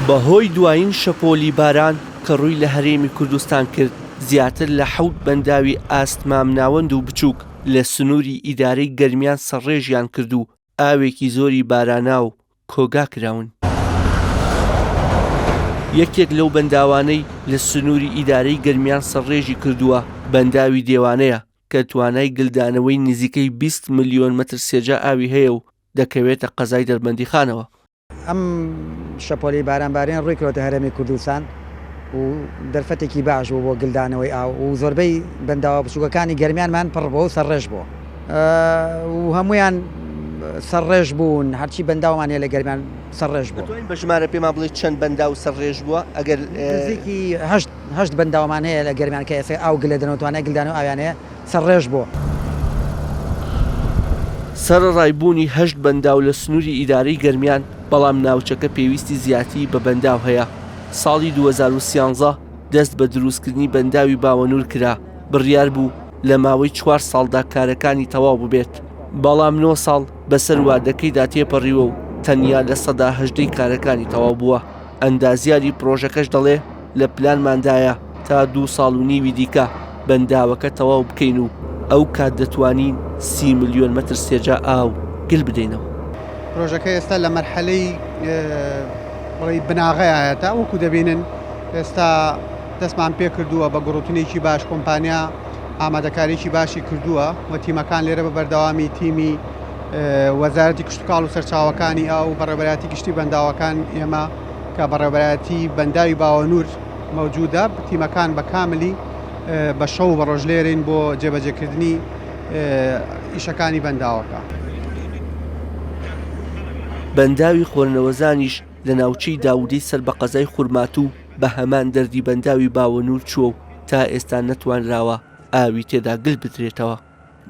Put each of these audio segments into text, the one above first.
بەهۆی دوایین شەپۆلی باران کە ڕووی لە هەرێمی کوردستان کرد زیاتر لە 7 بەنداوی ئاستمام ناوەند و بچووک لە سنووری ئیدارەی گەرمیان سەرڕێژیان کرد و ئاوێکی زۆری باراناو و کۆگا کراون. یەکێک لەو بەنداوانەی لە سنووری ئیدارەی گەرمیان سەرڕێژی کردووە بەنداوی دێوانەیە کە توانای گلدانەوەی نزیکەی 20 ملیۆن مەتر سێجا ئاوی هەیە و دەکەوێتە قەزای دەربەندیخانەوە. ئەم شەپۆلی بارانبارین ڕووی کردوتە هەرێمی کوردستان و دەرفەتێکی باش بوو بۆ گلدانەوەی ئاو و زۆربەی بەنداوە بچووکەکانی گەرمیانمان پڕ بۆ و سەرڕێژ بووە و هەمویان سەرڕێژ بوون، هەرچی بەنداومان هەیە لە گەرمیان سەرڕێژ بوو. بە ژمارە پێمان بڵێ چەند بەنداو سەرڕێژ بووە؟ ئەگەر نزیکی هەشت بەنداومان هەیە لە گەرمیان کە ئێستا ئاو گلە دەنەوەتوانای گلدانەوە ئاویانەیە سەرڕێژ بووە. سەرڕایبوونی 8 بەنداو لە سنووری ئیدارەی گەرمیان بەڵام ناوچەکە پێویستی زیاتی بە بەنداو هەیە. ساڵی 2013 دەست بە دروستکردنی بەنداوی باوەنور کرا، بڕیار بوو لە ماوەی 4 ساڵدا کارەکانی تەواو ببێت، بەڵام 9 ساڵ بەسەر وادەکەیدا تێپەڕیوە و تەنیا لە 18% کارەکانی تەواو بووە. ئەندازیاری پرۆژەکەش دەڵێ لە پلانماندایە تا 2 ساڵ و نیوی دیکە بەنداوەکە تەواو بکەین و ئەو کات دەتوانین 30 ملیۆن مەتر سێجا ئاو گل بدەینەوە. پرۆژەکە ئێستا لە مەرحەلەی بناغەیە تا وەکو دەبینن ئێستا دەستمان پێ کردووە بە گڕوتنێکی باش، کۆمپانیا ئامادەکاریی باشی کردووە و تیمەکان لێرە بە بەردەوامی تیمی وەزارەتی کشتتوکاڵ و سەرچاوەکانی ئاو بەڕێوەبەرەتی گشتی بەنداوەکان ئێمە کە بەڕێوەبەرەتی بەنداوی باوەنور مەوجودە، تیمەکان بە کاملی بە شەو بە ڕۆژلێرین بۆ جێبەجێکردنی ئیشەکانی بەنداوەکە. بەنداوی خۆرنەوەزانیش لە ناوچەی داودەی سەر بە قەزای خورماتوو بە هەمان دەردی بەنداوی باوەنور چووە و تا ئێستا نەتوانراوە ئاوی تێدا گل بدرێتەوە.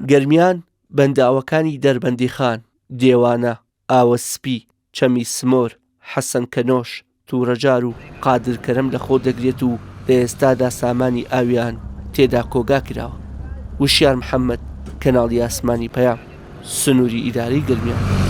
گەرمیان بەنداوەکانی دەربەندیخان، دێوانە، ئاوەسپی، چەمی سمۆر، حەسەن کەنۆش، توورەجار و قادرکەرەم لە خۆ دەگرێت و لە ئێستادا سامانی ئاویان تێدا کۆگا کراوە. وشیار محەممەد، کەناڵی ئاسمانی پەیام، سنووری ئیدارەی گەرمیان.